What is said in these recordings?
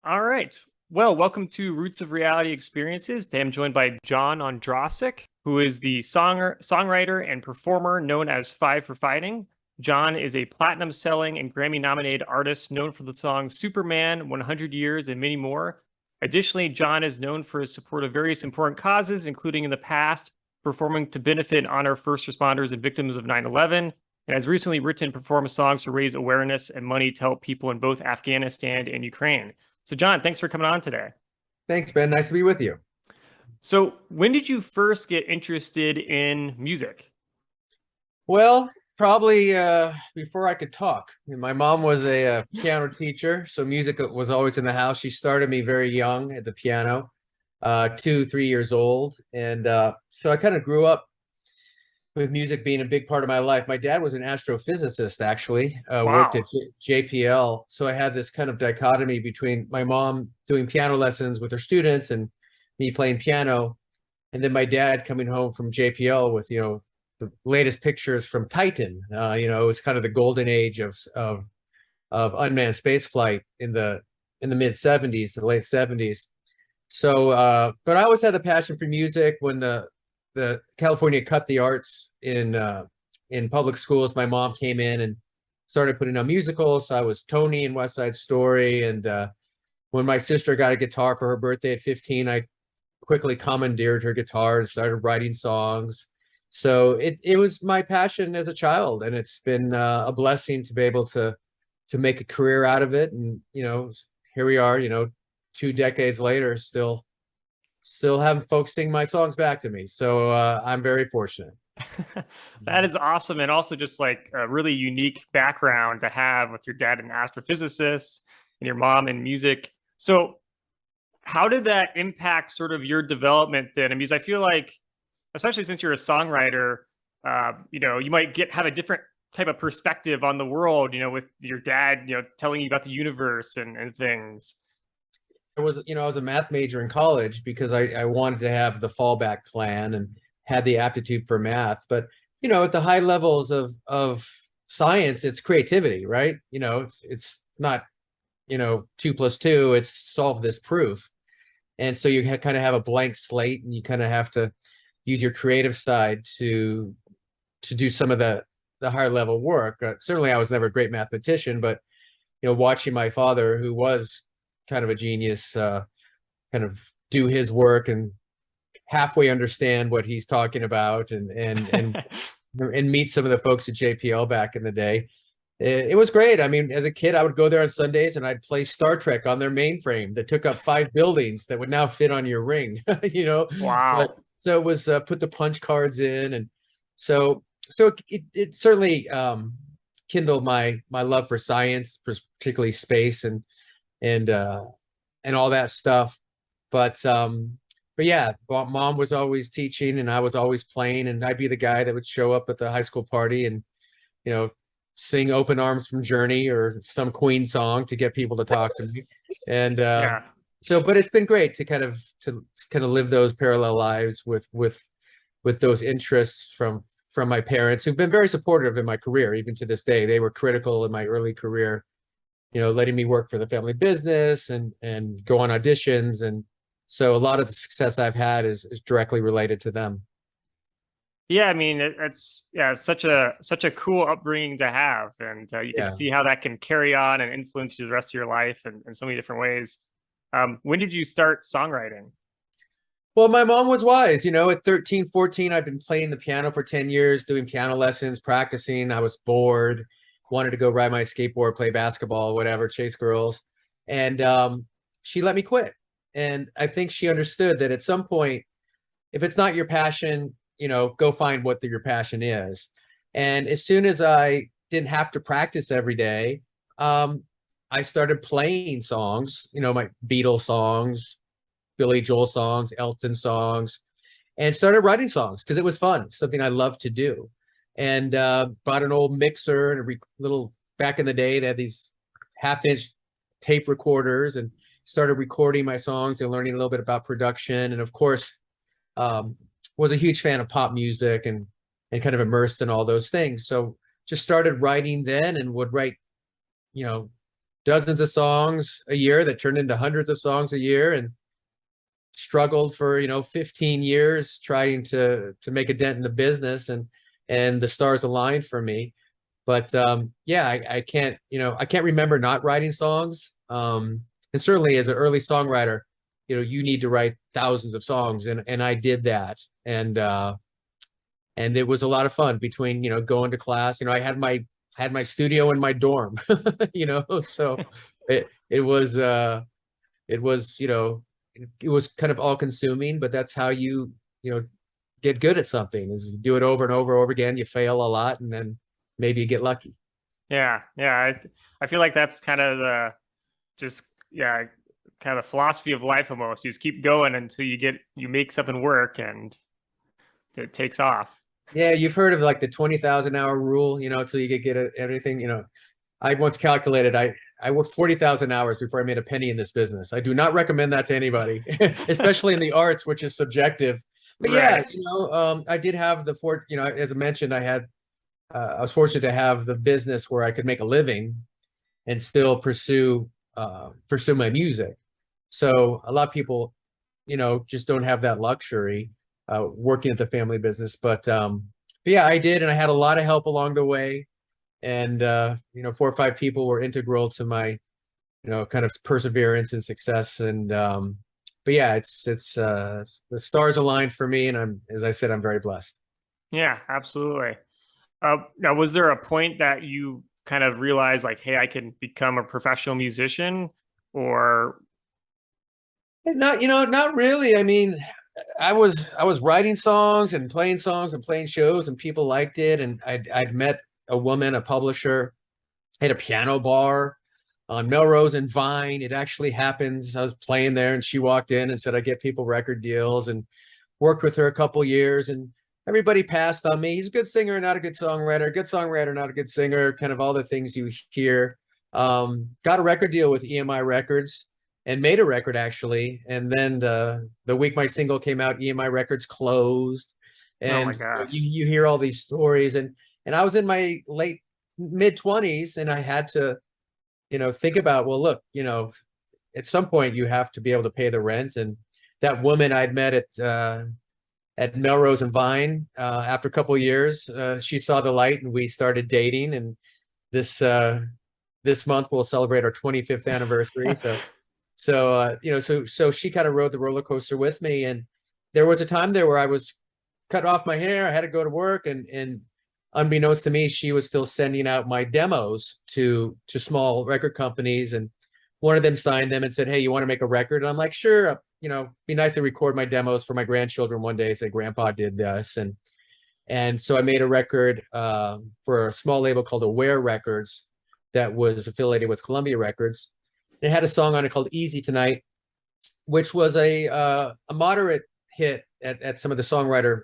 All right. Well, welcome to Roots of Reality Experiences. Today I'm joined by John Ondrasik, who is the songwriter and performer known as Five for Fighting. John is a platinum-selling and Grammy-nominated artist known for the songs Superman, 100 Years, and many more. Additionally, John is known for his support of various important causes, including in the past performing to benefit and honor first responders and victims of 9/11, and has recently written and performed songs to raise awareness and money to help people in both Afghanistan and Ukraine. So, John, thanks for coming on today. Thanks, Ben. Nice to be with you. So, when did you first get interested in music? Well, probably before I could talk. My mom was a piano teacher, so music was always in the house. She started me very young at the piano, 2, 3 years old, and so I kind of grew up with music being a big part of my life. My dad was an astrophysicist, actually, worked at Wow. JPL, so I had this kind of dichotomy between my mom doing piano lessons with her students and me playing piano, and then my dad coming home from JPL with the latest pictures from Titan. It was kind of the golden age of unmanned space flight in the mid '70s, the late '70s. So, but I always had the passion for music. When the California cut the arts in public schools, my mom came in and started putting on musicals. So I was Tony in West Side Story, and when my sister got a guitar for her birthday at 15, I quickly commandeered her guitar and started writing songs. So it was my passion as a child, and it's been a blessing to be able to make a career out of it. And here we are, 2 decades later, still having folks sing my songs back to me. So I'm very fortunate. That is awesome. And also, just like a really unique background to have with your dad, an astrophysicist, and your mom in music. So, how did that impact sort of your development then? I mean, because I feel like, especially since you're a songwriter, you might have a different type of perspective on the world, with your dad, telling you about the universe and things. I was a math major in college because I wanted to have the fallback plan and had the aptitude for math. But at the high levels of science, it's creativity, right? It's not 2 plus 2. It's solve this proof, and so you kind of have a blank slate, and you kind of have to use your creative side to do some of the higher level work. Certainly, I was never a great mathematician, but watching my father, who was kind of a genius, kind of do his work and halfway understand what he's talking about, and meet some of the folks at JPL back in the day. It was great. I mean, as a kid, I would go there on Sundays and I'd play Star Trek on their mainframe that took up 5 buildings that would now fit on your ring, But Wow. so it was put the punch cards in, and so it certainly kindled my love for science, particularly space and and all that stuff. But yeah, mom was always teaching and I was always playing, and I'd be the guy that would show up at the high school party and you know sing Open Arms from Journey or some Queen song to get people to talk to me. And Yeah. but it's been great to kind of live those parallel lives with those interests from my parents, who've been very supportive in my career. Even to this day, they were critical in my early career, letting me work for the family business and go on auditions. And so a lot of the success I've had is directly related to them. Yeah, I mean, it's such a cool upbringing to have, and you can Yeah. see how that can carry on and influence you the rest of your life in so many different ways. When did you start songwriting? Well, my mom was wise. At 13, 14, I've been playing the piano for 10 years, doing piano lessons, practicing. I was bored, wanted to go ride my skateboard, play basketball, whatever, chase girls. And she let me quit. And I think she understood that at some point, if it's not your passion, go find what your passion is. And as soon as I didn't have to practice every day, I started playing songs, my Beatles songs, Billy Joel songs, Elton songs, and started writing songs because it was fun, something I loved to do. And bought an old mixer and little, back in the day, they had these half-inch tape recorders, and started recording my songs and learning a little bit about production. And of course, was a huge fan of pop music and kind of immersed in all those things. So just started writing then, and would write, you know, dozens of songs a year that turned into hundreds of songs a year, and struggled for 15 years trying to make a dent in the business, and the stars aligned for me. But yeah, I can't I can't remember not writing songs. And certainly as an early songwriter, you need to write thousands of songs, and I did that. And it was a lot of fun between going to class. I had my studio in my dorm. So it was it was it was kind of all consuming, but that's how you get good at something, is you do it over and over and over again. You fail a lot, and then maybe you get lucky. Yeah, yeah. I feel like that's kind of the just yeah, kind of the philosophy of life almost. You just keep going until you make something work and it takes off. Yeah, you've heard of like the 20,000 hour rule, until you get good at everything. I once calculated I worked 40,000 hours before I made a penny in this business. I do not recommend that to anybody, especially in the arts, which is subjective. But yeah, Right. I did have as I mentioned, I was fortunate to have the business where I could make a living and still pursue my music. So a lot of people, just don't have that luxury working at the family business. But yeah, I did, and I had a lot of help along the way. And 4 or 5 people were integral to my kind of perseverance and success. And but yeah, it's the stars aligned for me, and as I said, I'm very blessed. Yeah, absolutely. Now, was there a point that you kind of realized like, hey, I can become a professional musician? Or Not really. I mean, I was writing songs and playing shows, and people liked it. And I'd met a woman, a publisher, at a piano bar on Melrose and Vine. It actually happens. I was playing there, and she walked in and said, I get people record deals, and worked with her a couple years. And everybody passed on me. He's a good singer, not a good songwriter, not a good singer, kind of all the things you hear. Got a record deal with EMI Records and made a record, actually. And then the week my single came out, EMI Records closed. oh my And gosh. you hear all these stories. And I was in my late mid 20s, and I had to think about, well, look, at some point you have to be able to pay the rent. And that woman I'd met at Melrose and Vine, after a couple of years, she saw the light, and we started dating. And this month we'll celebrate our 25th anniversary. So she kind of rode the roller coaster with me. And there was a time there where I was cutting off my hair. I had to go to work, and unbeknownst to me, she was still sending out my demos to small record companies. And one of them signed them and said, hey, you want to make a record? And I'm like, sure. Be nice to record my demos for my grandchildren one day, say grandpa did this. And so I made a record for a small label called Aware Records that was affiliated with Columbia Records. It had a song on it called Easy Tonight, which was a moderate hit at some of the songwriter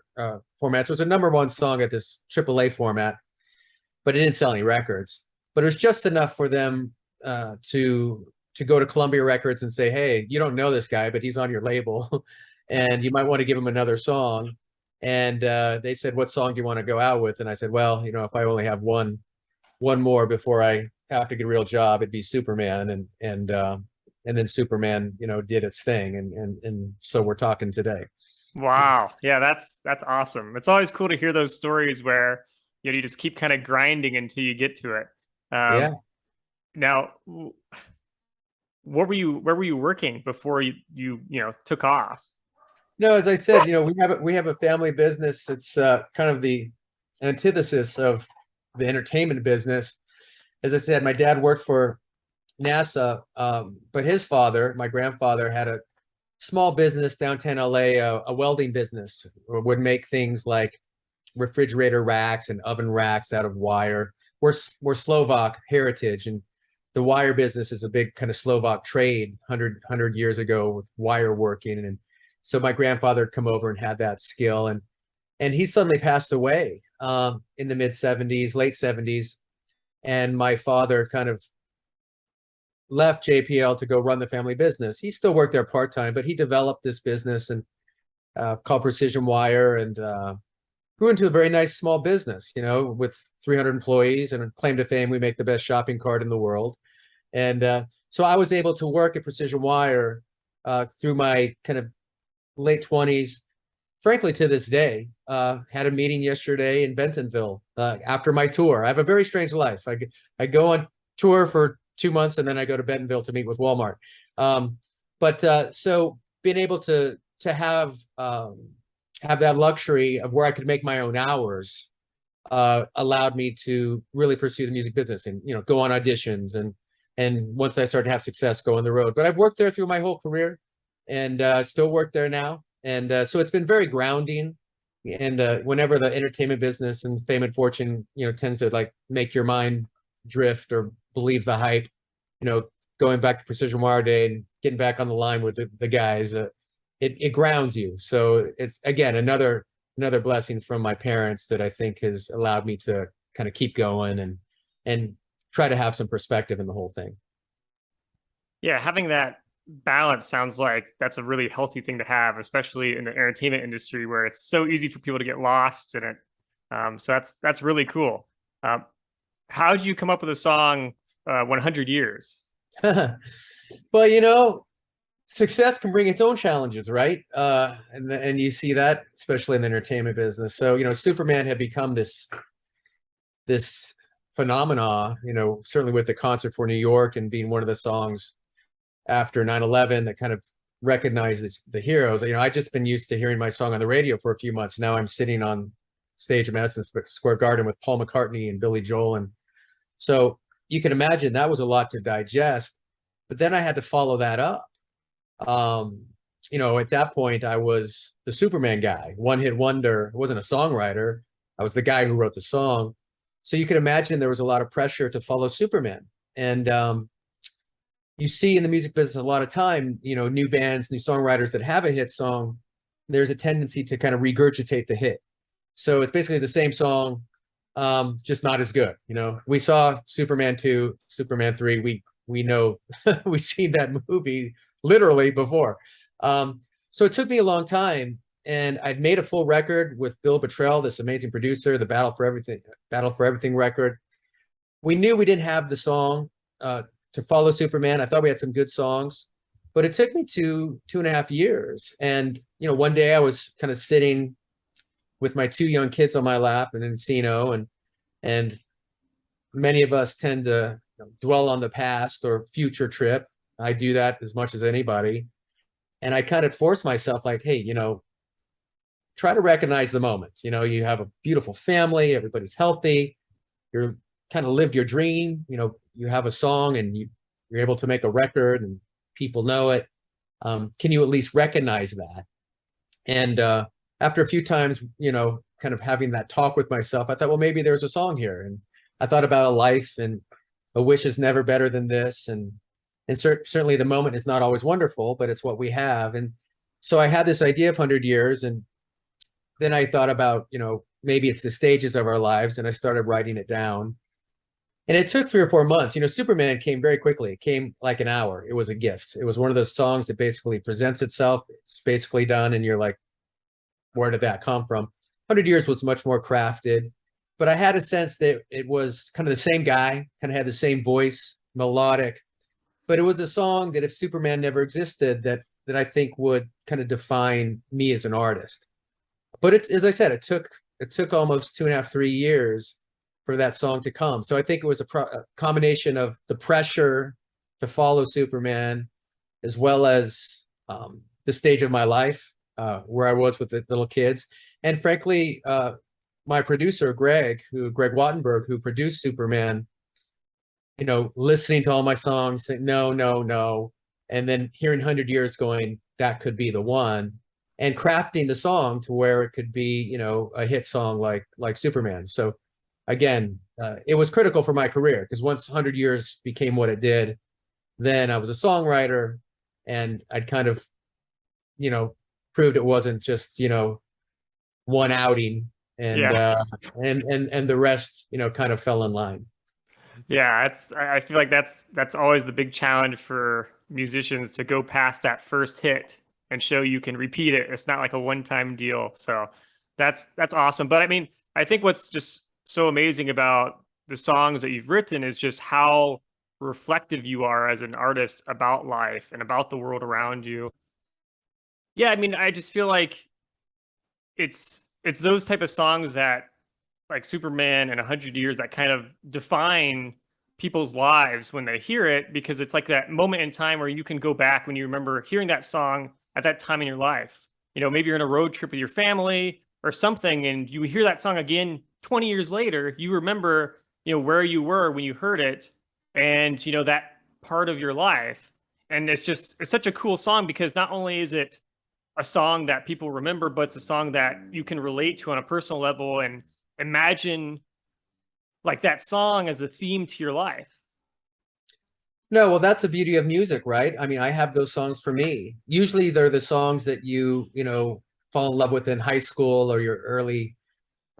formats. It was a #1 song at this AAA format, but it didn't sell any records. But it was just enough for them to go to Columbia Records and say, hey, you don't know this guy, but he's on your label, and you might want to give him another song. And they said, what song do you want to go out with? And I said, well, if I only have one more before I have to get a real job, it'd be Superman. And then Superman, did its thing. And so we're talking today. Wow. Yeah, that's awesome. It's always cool to hear those stories where you just keep kind of grinding until you get to it. Yeah. Now, where were you working before you took off? No, as I said, we have a family business. It's kind of the antithesis of the entertainment business. As I said, my dad worked for NASA, but his father, my grandfather, had a small business downtown LA, a welding business, would make things like refrigerator racks and oven racks out of wire. We're Slovak heritage, and the wire business is a big kind of Slovak trade 100 years ago with wire working. And so my grandfather had come over and had that skill, and he suddenly passed away in the mid 70s, late 70s. And my father kind of left JPL to go run the family business. He still worked there part-time, but he developed this business and called Precision Wire, and grew into a very nice small business, with 300 employees, and claim to fame, we make the best shopping cart in the world. And so I was able to work at Precision Wire through my kind of late 20s, frankly, to this day. Had a meeting yesterday in Bentonville after my tour. I have a very strange life. I go on tour for 2 months and then I go to Bentonville to meet with Walmart. But so being able to have that luxury of where I could make my own hours allowed me to really pursue the music business and go on auditions and once I started to have success, go on the road. But I've worked there through my whole career and still work there now. And so it's been very grounding. And whenever the entertainment business and fame and fortune, tends to like make your mind drift or believe the hype, going back to Precision Wire Day and getting back on the line with the guys, it grounds you. So it's again another blessing from my parents that I think has allowed me to kind of keep going and try to have some perspective in the whole thing. Yeah, having that balance sounds like that's a really healthy thing to have, especially in the entertainment industry where it's so easy for people to get lost in it. So that's really cool. How did you come up with a song 100 Years? Well, success can bring its own challenges, right? And you see that especially in the entertainment business. So, Superman had become this phenomena, certainly with the Concert for New York and being one of the songs after 9/11 that kind of recognizes the heroes. I've just been used to hearing my song on the radio for a few months. Now I'm sitting on stage at Madison Square Garden with Paul McCartney and Billy Joel. And so you can imagine that was a lot to digest. But then I had to follow that up. At that point, I was the Superman guy, one-hit wonder. I wasn't a songwriter. I was the guy who wrote the song. So you can imagine there was a lot of pressure to follow Superman. And you see in the music business a lot of time, new bands, new songwriters that have a hit song, there's a tendency to kind of regurgitate the hit. So it's basically the same song, just not as good. We saw Superman 2, Superman 3. We know we've seen that movie literally before. So it took me a long time, and I'd made a full record with Bill Bottrell, this amazing producer, the Battle for Everything record. We knew we didn't have the song to follow Superman. I thought we had some good songs, but it took me 2.5 years. And, one day I was kind of sitting with my 2 young kids on my lap in Encino, and many of us tend to dwell on the past or future trip. I do that as much as anybody. And I kind of forced myself like, hey, try to recognize the moment. You have a beautiful family, everybody's healthy, you're kind of lived your dream, you have a song and you're able to make a record and people know it. Can you at least recognize that? And after a few times, kind of having that talk with myself, I thought, well, maybe there's a song here. And I thought about a life and a wish is never better than this. And certainly the moment is not always wonderful, but it's what we have. And so I had this idea of 100 years. And then I thought about, maybe it's the stages of our lives. And I started writing it down. And it took 3 or 4 months. Superman came very quickly. It came like an hour. It was a gift. It was one of those songs that basically presents itself. It's basically done. And you're like, where did that come from? 100 Years was much more crafted. But I had a sense that it was kind of the same guy, kind of had the same voice, melodic. But it was a song that if Superman never existed, that I think would kind of define me as an artist. But as I said, it took almost 2.5, 3 years for that song to come. So I think it was a combination of the pressure to follow Superman, as well as the stage of my life where I was with the little kids. And frankly, my producer, Greg Wattenberg, who produced Superman, listening to all my songs, saying, no, no, no. And then hearing 100 Years going, that could be the one. And crafting the song to where it could be, a hit song like Superman. So again, it was critical for my career because once 100 Years became what it did, then I was a songwriter and I'd kind of, proved it wasn't just, one outing and Yeah. and the rest, kind of fell in line. Yeah, I feel like that's always the big challenge for musicians to go past that first hit and show you can repeat it. It's not like a one-time deal. So that's awesome. But I mean, I think what's just so amazing about the songs that you've written is just how reflective you are as an artist about life and about the world around you. Yeah, I mean, I just feel like it's those type of songs that like Superman and 100 Years that kind of define people's lives when they hear it, because it's like that moment in time where you can go back when you remember hearing that song at that time in your life. You know, maybe you're in a road trip with your family or something, and you hear that song again 20 years later, you remember, you know, where you were when you heard it and, you know, that part of your life. And it's such a cool song because not only is it a song that people remember, but it's a song that you can relate to on a personal level and imagine like that song as a theme to your life. No, well, that's the beauty of music, right? I mean, I have those songs for me. Usually they're the songs that you know, fall in love with in high school or your early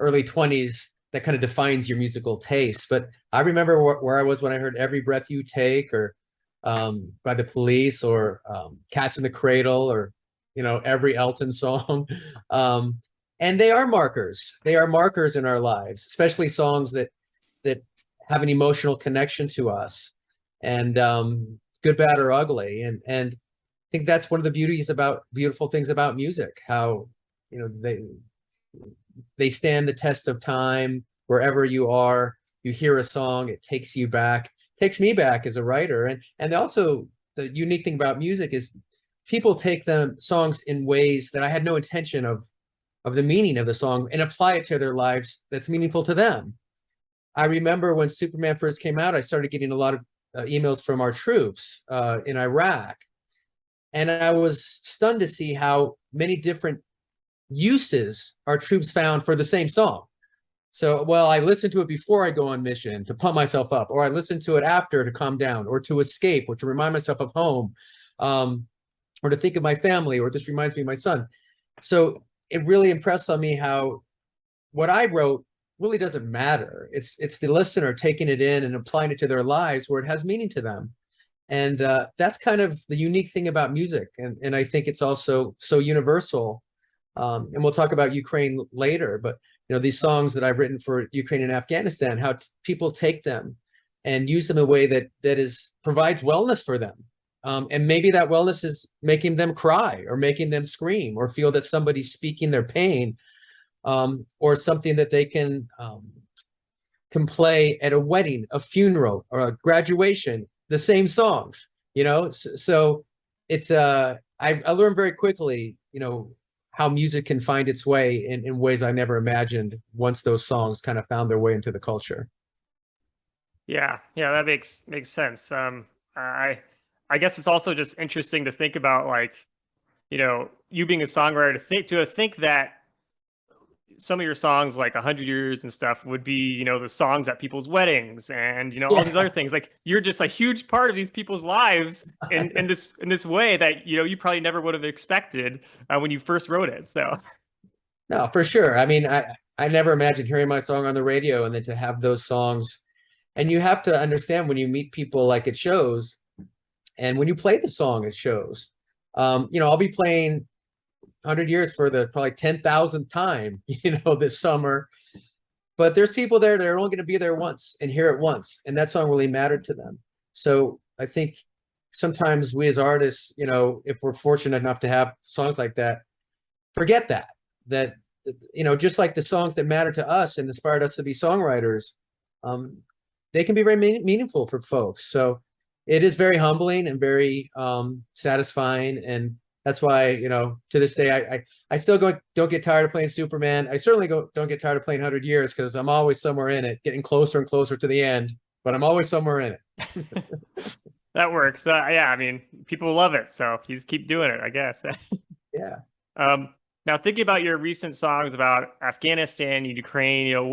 20s that kind of defines your musical taste. But I remember where I was when I heard Every Breath You Take or by the Police or Cats in the Cradle or, you know, every Elton song. And they are markers. They are markers in our lives, especially songs that have an emotional connection to us and good, bad, or ugly. And I think that's one of the beautiful things about music, how, you know, they stand the test of time wherever you are. You hear a song, it takes you back, takes me back as a writer. And also the unique thing about music is people take the songs in ways that I had no intention of the meaning of the song and apply it to their lives that's meaningful to them. I remember when Superman first came out, I started getting a lot of emails from our troops in Iraq. And I was stunned to see how many different uses our troops found for the same song. So, well, I listened to it before I go on mission to pump myself up, or I listened to it after to calm down, or to escape, or to remind myself of home, or to think of my family, or this reminds me of my son. So it really impressed on me how what I wrote really doesn't matter. It's the listener taking it in and applying it to their lives where it has meaning to them. And that's kind of the unique thing about music. And I think it's also so universal. And we'll talk about Ukraine later, but you know, these songs that I've written for Ukraine and Afghanistan, how people take them and use them in a way that provides wellness for them. And maybe that wellness is making them cry or making them scream or feel that somebody's speaking their pain, or something that they can play at a wedding, a funeral, or a graduation, the same songs, you know? So it's, I learned very quickly, you know, how music can find its way in ways I never imagined once those songs kind of found their way into the culture. Yeah, yeah, that makes sense. I I guess it's also just interesting to think about, like, you know, you being a songwriter, to think that some of your songs like 100 Years and stuff would be, you know, the songs at people's weddings and, you know, all these Yeah. other things. Like you're just a huge part of these people's lives in this way that, you know, you probably never would have expected when you first wrote it. So No, for sure. I mean, I never imagined hearing my song on the radio and then to have those songs. And you have to understand when you meet people like at shows and when you play the song at shows, you know, I'll be playing 100 Years for the probably 10,000th time, you know, this summer. But there's people there that are only going to be there once and hear it once. And that song really mattered to them. So I think sometimes we as artists, you know, if we're fortunate enough to have songs like that, forget that, you know, just like the songs that matter to us and inspired us to be songwriters, um, they can be very meaningful for folks. So it is very humbling and very satisfying. And that's why, you know, to this day, I still don't get tired of playing Superman. I certainly don't get tired of playing 100 Years because I'm always somewhere in it, getting closer and closer to the end, but I'm always somewhere in it. that works. Yeah, I mean, people love it, so you just keep doing it, I guess. Yeah. Now thinking about your recent songs about Afghanistan and Ukraine, you know,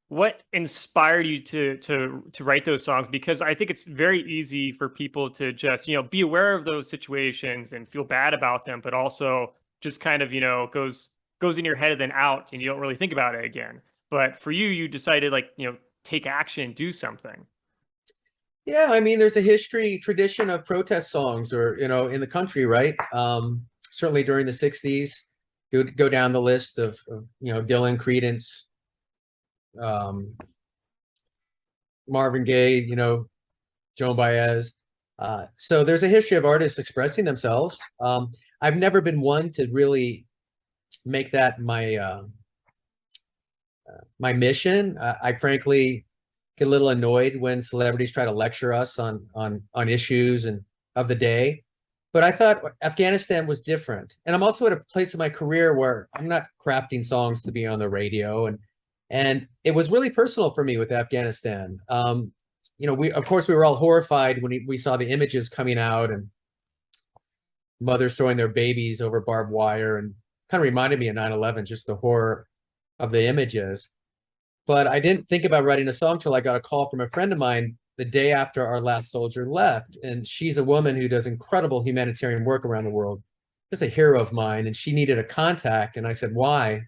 what inspired you to write those songs? Because I think it's very easy for people to just, you know, be aware of those situations and feel bad about them, but also just kind of, you know, goes in your head and then out, and you don't really think about it again. But for you, you decided, like, you know, take action, do something. Yeah, I mean, there's a tradition of protest songs, or you know, in the country, right? Certainly during the '60s, go down the list of you know, Dylan, Creedence, um, Marvin Gaye, you know, Joan Baez. So there's a history of artists expressing themselves. I've never been one to really make that my mission. I frankly get a little annoyed when celebrities try to lecture us on issues and of the day. But I thought Afghanistan was different. And I'm also at a place in my career where I'm not crafting songs to be on the radio. And it was really personal for me with Afghanistan. We of course we were all horrified when we saw the images coming out and mothers throwing their babies over barbed wire, and kind of reminded me of 9/11, just the horror of the images. But I didn't think about writing a song till I got a call from a friend of mine the day after our last soldier left. And she's a woman who does incredible humanitarian work around the world, just a hero of mine. And she needed a contact. And I said, why?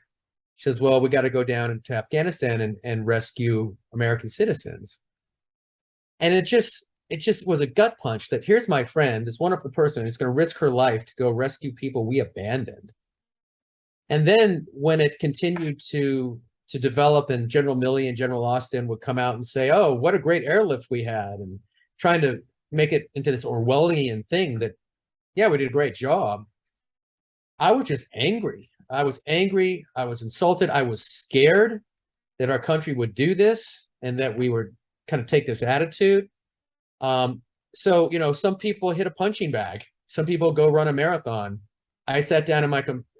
She says, well, we got to go down into Afghanistan and rescue American citizens. And it just was a gut punch that here's my friend, this wonderful person who's going to risk her life to go rescue people we abandoned. And then when it continued to develop, and General Milley and General Austin would come out and say, oh, what a great airlift we had, and trying to make it into this Orwellian thing that, yeah, we did a great job. I was just angry. I was angry. I was insulted. I was scared that our country would do this and that we would kind of take this attitude. So, some people hit a punching bag. Some people go run a marathon. I sat down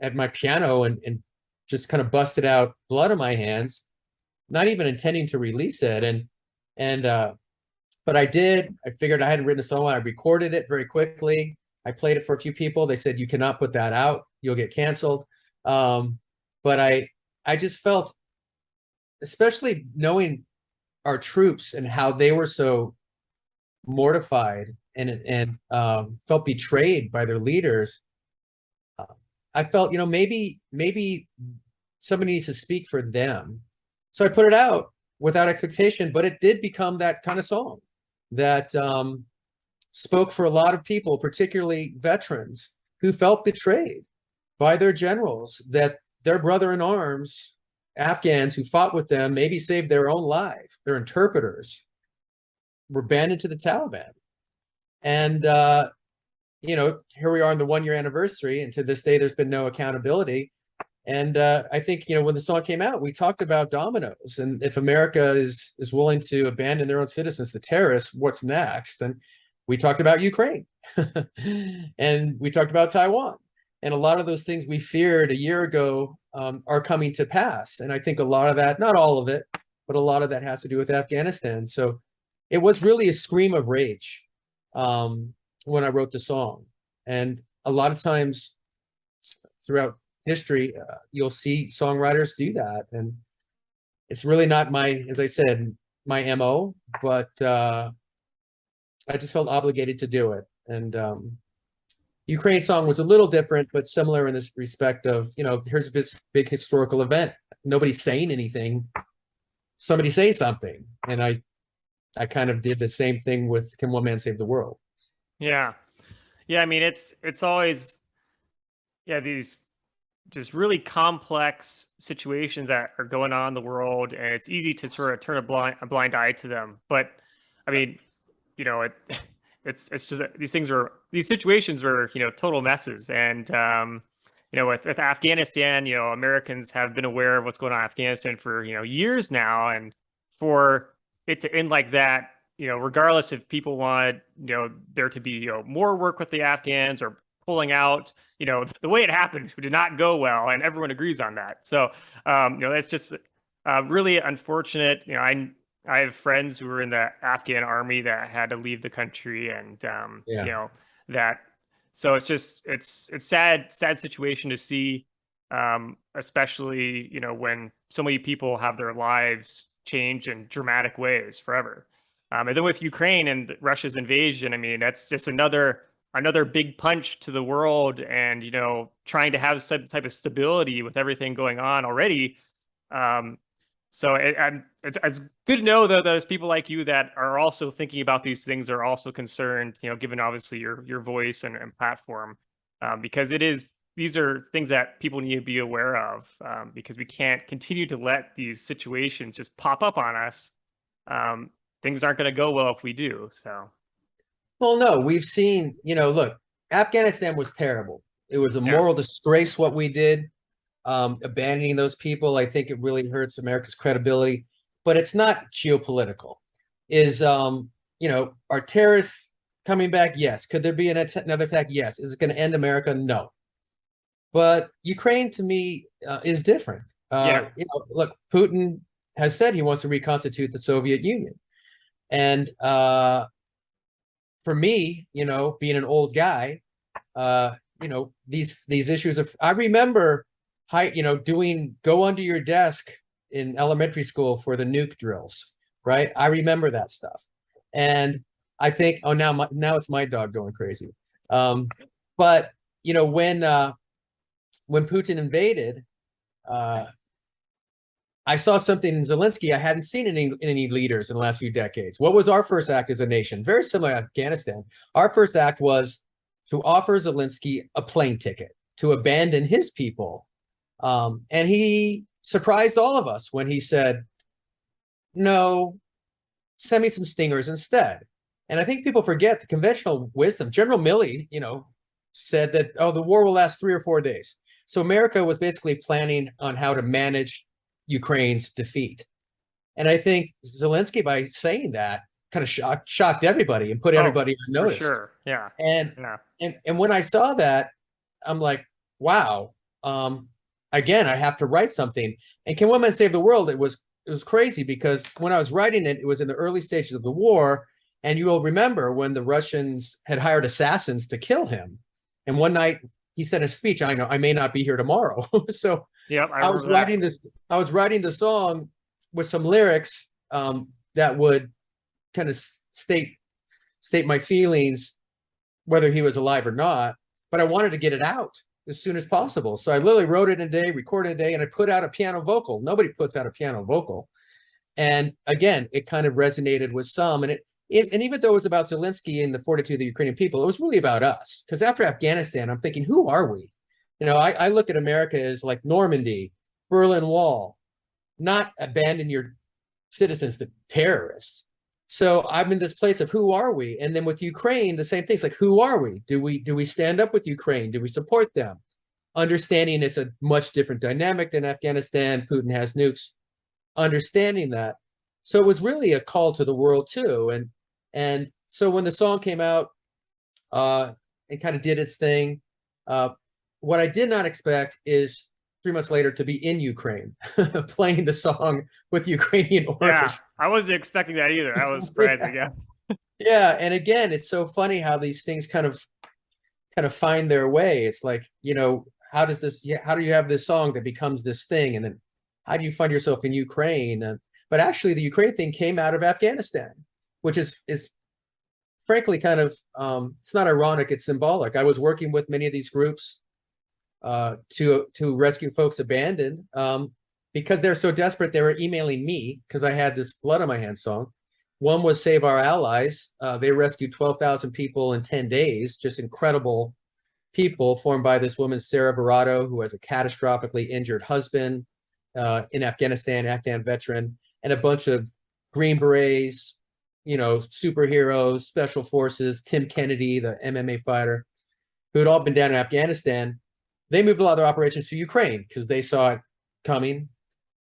at my piano and just kind of busted out blood on my hands, not even intending to release it. But I did. I figured I hadn't written a song. I recorded it very quickly. I played it for a few people. They said, you cannot put that out. You'll get canceled. But I just felt, especially knowing our troops and how they were so mortified and felt betrayed by their leaders. I felt, maybe somebody needs to speak for them. So I put it out without expectation, but it did become that kind of song that spoke for a lot of people, particularly veterans, who felt betrayed by their generals, that their brother in arms, Afghans who fought with them, maybe saved their own life, their interpreters, were banded to the Taliban. And here we are on the 1-year anniversary, and to this day, there's been no accountability. And I think, when the song came out, we talked about dominoes, and if America is willing to abandon their own citizens to terrorists, what's next? And we talked about Ukraine, and we talked about Taiwan, and a lot of those things we feared a year ago are coming to pass. And I think a lot of that, not all of it, but a lot of that has to do with Afghanistan. So it was really a scream of rage when I wrote the song. And a lot of times throughout history, you'll see songwriters do that. And it's really not as I said, my MO, but I just felt obligated to do it. And Ukraine song was a little different, but similar in this respect of, here's this big historical event. Nobody's saying anything. Somebody say something. And I kind of did the same thing with Can One Man Save the World? Yeah. Yeah. I mean, it's always, these just really complex situations that are going on in the world, and it's easy to sort of turn a blind eye to them. But I mean, it's just these situations were, total messes. And, with Afghanistan, Americans have been aware of what's going on in Afghanistan for, years now. And for it to end like that, regardless if people want, there to be, more work with the Afghans or pulling out, the way it happened did not go well, and everyone agrees on that. So, that's just really unfortunate. I have friends who were in the Afghan army that had to leave the country, and that. So it's sad situation to see, especially when so many people have their lives change in dramatic ways forever. And then with Ukraine and Russia's invasion, I mean, that's just another big punch to the world, and trying to have some type of stability with everything going on already. So it's good to know that there's people like you that are also thinking about these things, are also concerned, given obviously your voice and platform, because these are things that people need to be aware of, because we can't continue to let these situations just pop up on us. Things aren't going to go well if we do. So. Well, no, we've seen, look, Afghanistan was terrible. It was a Yeah. moral disgrace what we did. Abandoning those people, I think it really hurts America's credibility. But it's not geopolitical. Is are terrorists coming back? Yes. Could there be another attack? Yes. Is it going to end America? No. But Ukraine, to me, is different. Yeah. Look, Putin has said he wants to reconstitute the Soviet Union, and for me, being an old guy, these issues of I remember doing go under your desk in elementary school for the nuke drills, right? I remember that stuff. And I think, oh, now it's my dog going crazy. But when Putin invaded, uh, I saw something in Zelensky I hadn't seen in any leaders in the last few decades. What was our first act as a nation? Very similar to Afghanistan. Our first act was to offer Zelensky a plane ticket to abandon his people. And he surprised all of us when he said, no, send me some stingers instead. And I think people forget the conventional wisdom. General Milley, said that, oh, the war will last 3 or 4 days. So America was basically planning on how to manage Ukraine's defeat. And I think Zelensky, by saying that, kind of shocked everybody and put everybody on For notice. sure. Yeah. And Yeah. and when I saw that, I'm like, wow. Again, I have to write something. And Can One Man Save the World? It was crazy because when I was writing it, it was in the early stages of the war. And you will remember when the Russians had hired assassins to kill him. And one night he said in a speech, I know I may not be here tomorrow. So Yep. I was writing this. I was writing the song with some lyrics that would kind of state my feelings, whether he was alive or not. But I wanted to get it out as soon as possible. So I literally wrote it in a day, recorded in a day, and I put out a piano vocal. Nobody puts out a piano vocal. And again, it kind of resonated with some. And and even though it was about Zelensky and the fortitude of the Ukrainian people, it was really about us. Because after Afghanistan, I'm thinking, who are we? I look at America as like Normandy, Berlin Wall, not abandon your citizens to terrorists. So I'm in this place of who are we? And then with Ukraine, the same things like who are we? Do we stand up with Ukraine? Do we support them? Understanding it's a much different dynamic than Afghanistan. Putin has nukes. Understanding that. So it was really a call to the world too. And so when the song came out, it kind of did its thing. What I did not expect is 3 months later to be in Ukraine playing the song with Ukrainian orchestra. Yeah, I wasn't expecting that either. I was surprising. Yeah. Yeah, and again, it's so funny how these things kind of find their way. It's like, how does this? Yeah, how do you have this song that becomes this thing, and then how do you find yourself in Ukraine? But actually, the Ukraine thing came out of Afghanistan, which is frankly kind of it's not ironic, it's symbolic. I was working with many of these groups to rescue folks abandoned because they're so desperate. They were emailing me because I had this Blood on My Hands song. One was Save Our Allies. They rescued 12,000 people in 10 days, just incredible people, formed by this woman, Sarah Barato, who has a catastrophically injured husband in Afghanistan, Afghan veteran, and a bunch of Green Berets, superheroes, special forces, Tim Kennedy, the MMA fighter, who had all been down in Afghanistan. They moved a lot of their operations to Ukraine because they saw it coming,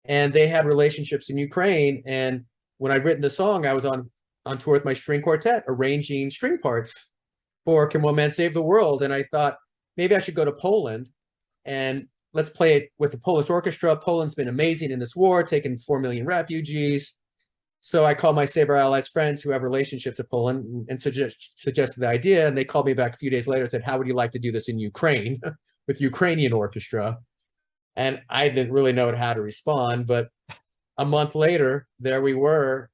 and they had relationships in Ukraine. And when I'd written the song, I was on tour with my string quartet, arranging string parts for Can One Man Save the World. And I thought maybe I should go to Poland and let's play it with the Polish orchestra. Poland's been amazing in this war, taking 4 million refugees. So I called my Save Our Allies friends who have relationships with Poland and suggested the idea. And they called me back a few days later and said, how would you like to do this in Ukraine with Ukrainian orchestra? And I didn't really know how to respond. But a month later, there we were,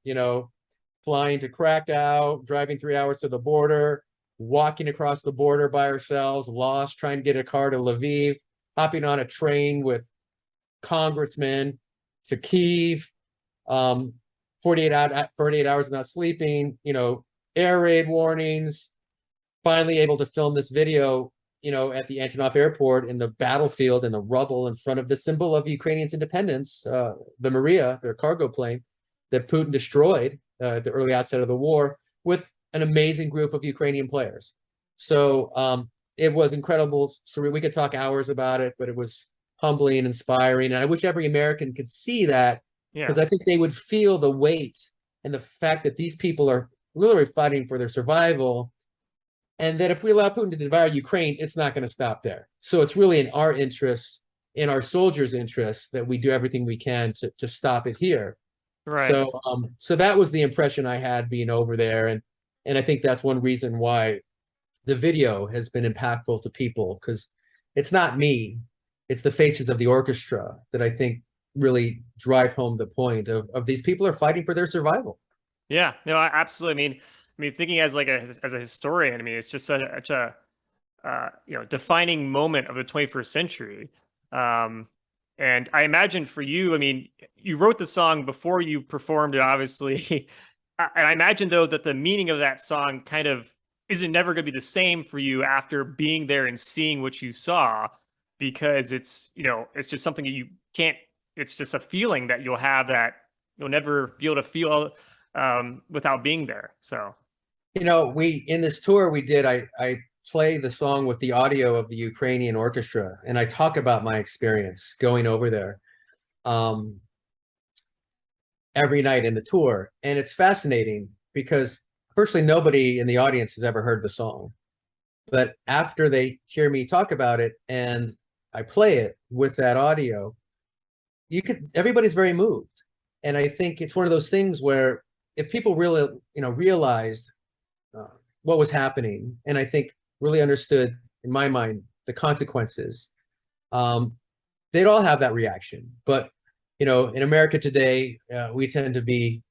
flying to Krakow, driving 3 hours to the border, walking across the border by ourselves, lost, trying to get a car to Lviv, hopping on a train with congressmen to Kyiv, 48 hours not sleeping, air raid warnings, finally able to film this video, at the Antonov airport in the battlefield in the rubble in front of the symbol of Ukrainians' independence, the Maria, their cargo plane that Putin destroyed at the early outset of the war, with an amazing group of Ukrainian players. So it was incredible. So we could talk hours about it, but it was humbling and inspiring. And I wish every American could see that, because Yeah. I think they would feel the weight and the fact that these people are literally fighting for their survival. And that if we allow Putin to devour Ukraine, it's not going to stop there. So it's really in our interest, in our soldiers' interests, that we do everything we can to stop it here. Right. So that was the impression I had being over there, and I think that's one reason why the video has been impactful to people, because it's not me, it's the faces of the orchestra that I think really drive home the point of these people are fighting for their survival. Yeah. No, absolutely. I mean, thinking as like as a historian, I mean, it's just such a defining moment of the 21st century. Um, and I imagine for you, I mean, you wrote the song before you performed it, obviously. And I imagine though that the meaning of that song kind of isn't never going to be the same for you after being there and seeing what you saw, because it's just something that you can't, it's just a feeling that you'll have that you'll never be able to feel without being there. So, We in this tour we did, I play the song with the audio of the Ukrainian orchestra, and I talk about my experience going over there every night in the tour. And it's fascinating because virtually nobody in the audience has ever heard the song. But after they hear me talk about it and I play it with that audio, everybody's very moved. And I think it's one of those things where if people really, realized what was happening, and I think really understood, in my mind, the consequences, they'd all have that reaction. But in America today, we tend to be,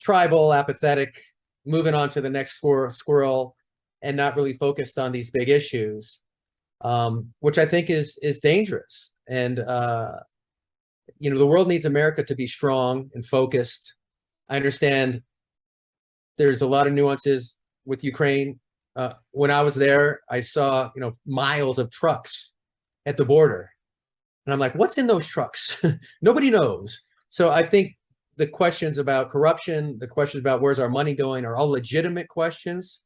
tribal, apathetic, moving on to the next squirrel, and not really focused on these big issues, which I think is dangerous. And the world needs America to be strong and focused. I understand there's a lot of nuances with Ukraine. When I was there, I saw, miles of trucks at the border. And I'm like, what's in those trucks? Nobody knows. So I think the questions about corruption, the questions about where's our money going, are all legitimate questions.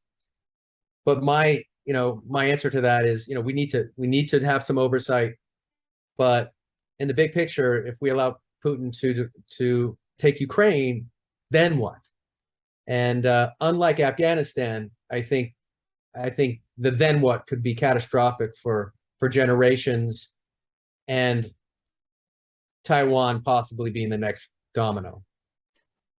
But my answer to that is, we need to have some oversight. But in the big picture, if we allow Putin to take Ukraine, then what? And unlike Afghanistan, I think the then what could be catastrophic for generations, and Taiwan possibly being the next domino.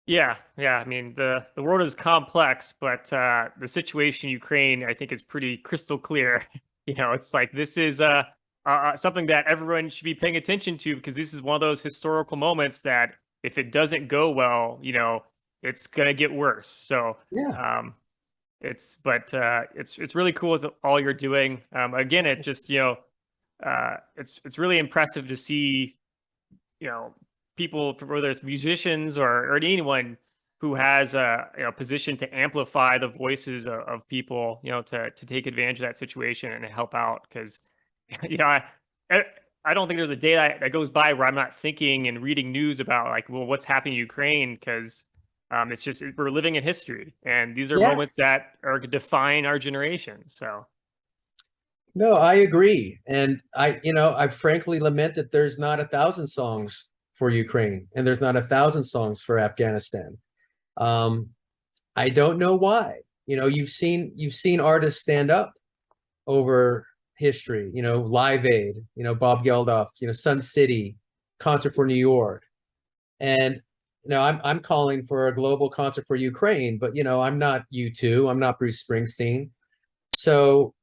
yeah, yeah. I mean, the world is complex, but the situation in Ukraine, I think, is pretty crystal clear. It's like this is something that everyone should be paying attention to, because this is one of those historical moments that if it doesn't go well, it's gonna get worse. So, Yeah. it's really cool with all you're doing. Again, it just it's really impressive to see you know people, whether it's musicians or anyone who has a position to amplify the voices of people, to take advantage of that situation and help out. Because you know I, I don't think there's a day that goes by where I'm not thinking and reading news about, like, well, what's happening in Ukraine, because it's just we're living in history, and these are Yeah. moments that are define our generation. So No, I agree. And I frankly lament that there's not 1,000 songs for Ukraine, and there's not 1,000 songs for Afghanistan. Um, I don't know why. You've seen artists stand up over history, Live Aid, Bob Geldof, Sun City, Concert for New York. And I'm calling for a global concert for Ukraine, but I'm not U2, I'm not Bruce Springsteen. So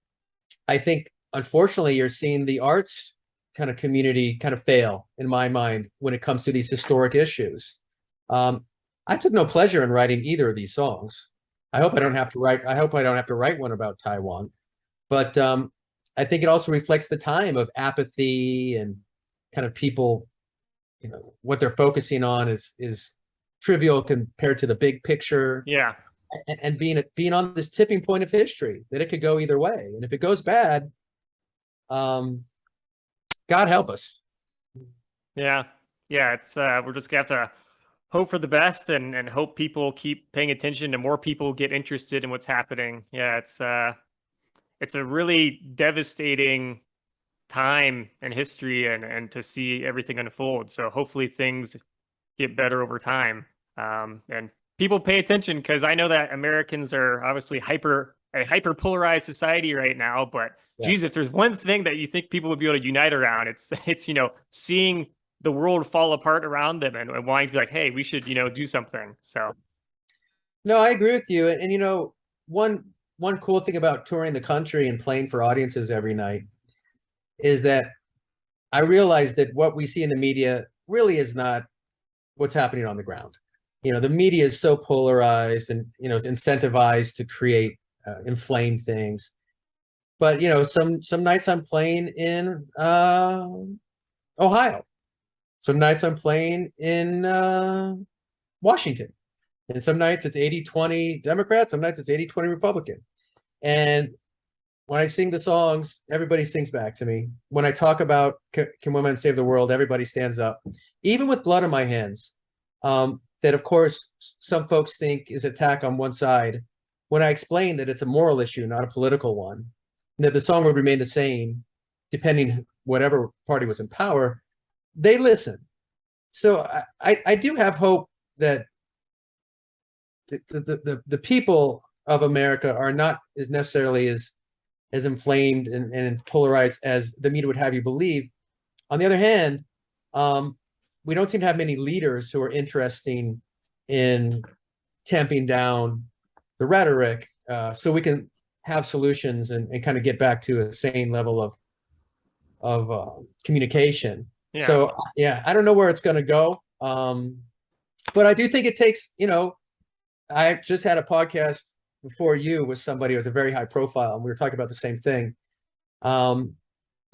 I think, unfortunately, you're seeing the arts kind of community kind of fail, in my mind, when it comes to these historic issues. I took no pleasure in writing either of these songs. I hope I don't have to write one about Taiwan. But I think it also reflects the time of apathy, and kind of people, what they're focusing on is trivial compared to the big picture, yeah. and being on this tipping point of history, that it could go either way. And if it goes bad, God help us. Yeah. Yeah, it's we're just gonna have to hope for the best and hope people keep paying attention and more people get interested in what's happening. Yeah, it's a really devastating time and history and to see everything unfold. So hopefully things get better over time. And people pay attention because I know that Americans are obviously a hyper polarized society right now. But Yeah. geez, if there's one thing that you think people would be able to unite around, it's seeing the world fall apart around them and wanting to be like, hey, we should do something. So No, I agree with you. And one cool thing about touring the country and playing for audiences every night is that I realize that what we see in the media really is not what's happening on the ground. The media is so polarized and is incentivized to create inflamed things. But some nights I'm playing in Ohio. Some nights I'm playing in Washington. And some nights it's 80-20 Democrat, some nights it's 80-20 Republican. And when I sing the songs, everybody sings back to me. When I talk about Can Women Save the World, everybody stands up. Even with Blood on My Hands, that of course some folks think is attack on one side. When I explain that it's a moral issue, not a political one, and that the song would remain the same depending whatever party was in power, they listen. So I do have hope that the people of America are not as necessarily as inflamed and polarized as the media would have you believe. On the other hand, we don't seem to have many leaders who are interested in tamping down the rhetoric, so we can have solutions and kind of get back to a sane level of communication. yeah. So yeah, I don't know where it's going to go, but I do think it takes. I just had a podcast before you with somebody who was a very high profile, and we were talking about the same thing. But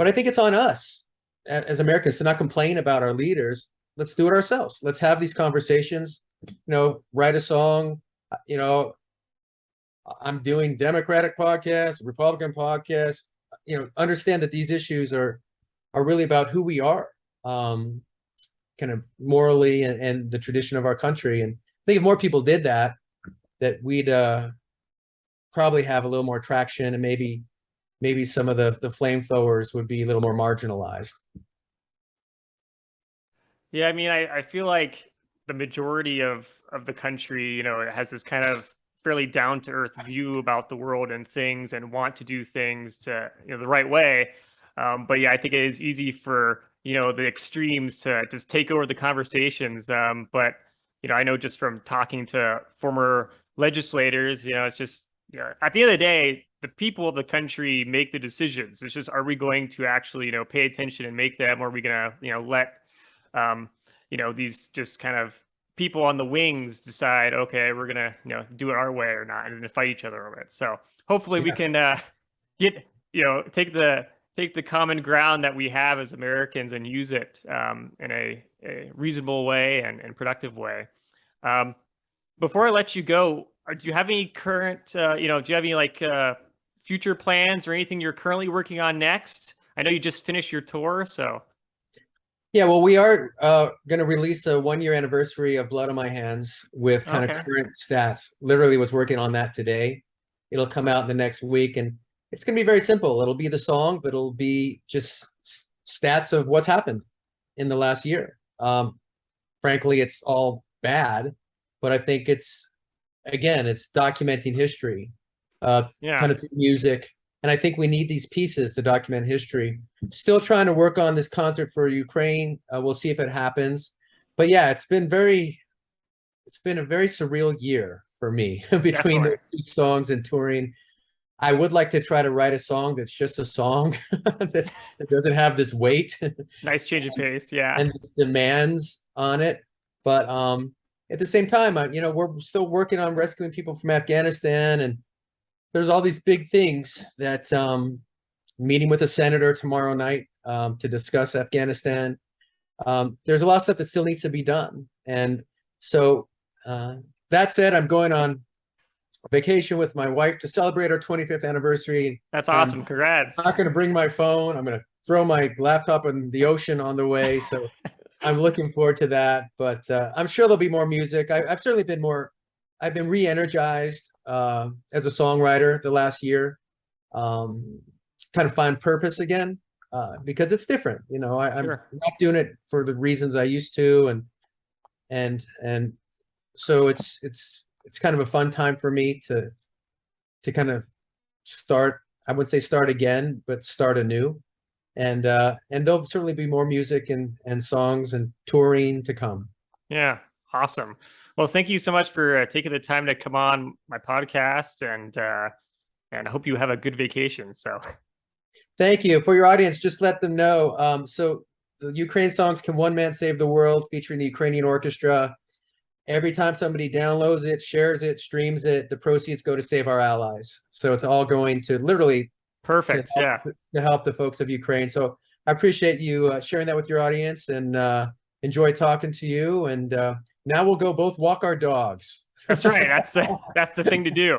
I think it's on us as Americans to not complain about our leaders. Let's do it ourselves. Let's have these conversations. Write a song. I'm doing Democratic podcasts, Republican podcasts. Understand that these issues are really about who we are, kind of morally and the tradition of our country. And I think if more people did that we'd probably have a little more traction, and maybe some of the flamethrowers would be a little more marginalized. Yeah, I mean, I feel like the majority of the country, has this kind of fairly down to earth view about the world and things and want to do things to, the right way. But yeah, I think it is easy for, the extremes to just take over the conversations. But, I know just from talking to former legislators, it's just, at the end of the day, the people of the country make the decisions. It's just, are we going to actually, pay attention and make them, or are we going to, let these just kind of people on the wings decide, okay, we're gonna, do it our way or not, and then fight each other over it. So hopefully we can get, take the common ground that we have as Americans and use it in a reasonable way and productive way. Before I let you go, do you have any current, do you have any like future plans or anything you're currently working on next? I know you just finished your tour, so. Yeah, well, we are going to release a 1-year anniversary of Blood on My Hands with kind of current stats. Literally was working on that today. It'll come out in the next week, and it's going to be very simple. It'll be the song, but it'll be just stats of what's happened in the last year. Frankly, it's all bad, but I think it's documenting history, kind of through music. And I think we need these pieces to document history. Still trying to work on this concert for Ukraine. We'll see if it happens. But yeah, it's been a very surreal year for me between those two songs and touring. I would like to try to write a song that's just a song that doesn't have this weight. Nice change of pace, yeah. And demands on it. But at the same time, we're still working on rescuing people from Afghanistan, and there's all these big things that meeting with a senator tomorrow night to discuss Afghanistan. There's a lot of stuff that still needs to be done. And so that said, I'm going on vacation with my wife to celebrate our 25th anniversary. That's awesome. Congrats. I'm not going to bring my phone. I'm going to throw my laptop in the ocean on the way. So I'm looking forward to that, but I'm sure there'll be more music. I've certainly been more. I've been re-energized as a songwriter the last year. Kind of find purpose again because it's different. You know, I'm Sure. not doing it for the reasons I used to, and so it's kind of a fun time for me to kind of start. I wouldn't say start again, but start anew. And there'll certainly be more music and songs and touring to come. Yeah. Awesome. Well, thank you so much for taking the time to come on my podcast, and I hope you have a good vacation. So, Thank you. For your audience, just let them know. So the Ukraine songs Can One Man Save the World, featuring the Ukrainian orchestra. Every time somebody downloads it, shares it, streams it, the proceeds go to Save Our Allies. So it's all going to literally perfect. Yeah. to help the folks of Ukraine. So I appreciate you sharing that with your audience, and enjoy talking to you. And now we'll go both walk our dogs. That's right. That's the thing to do.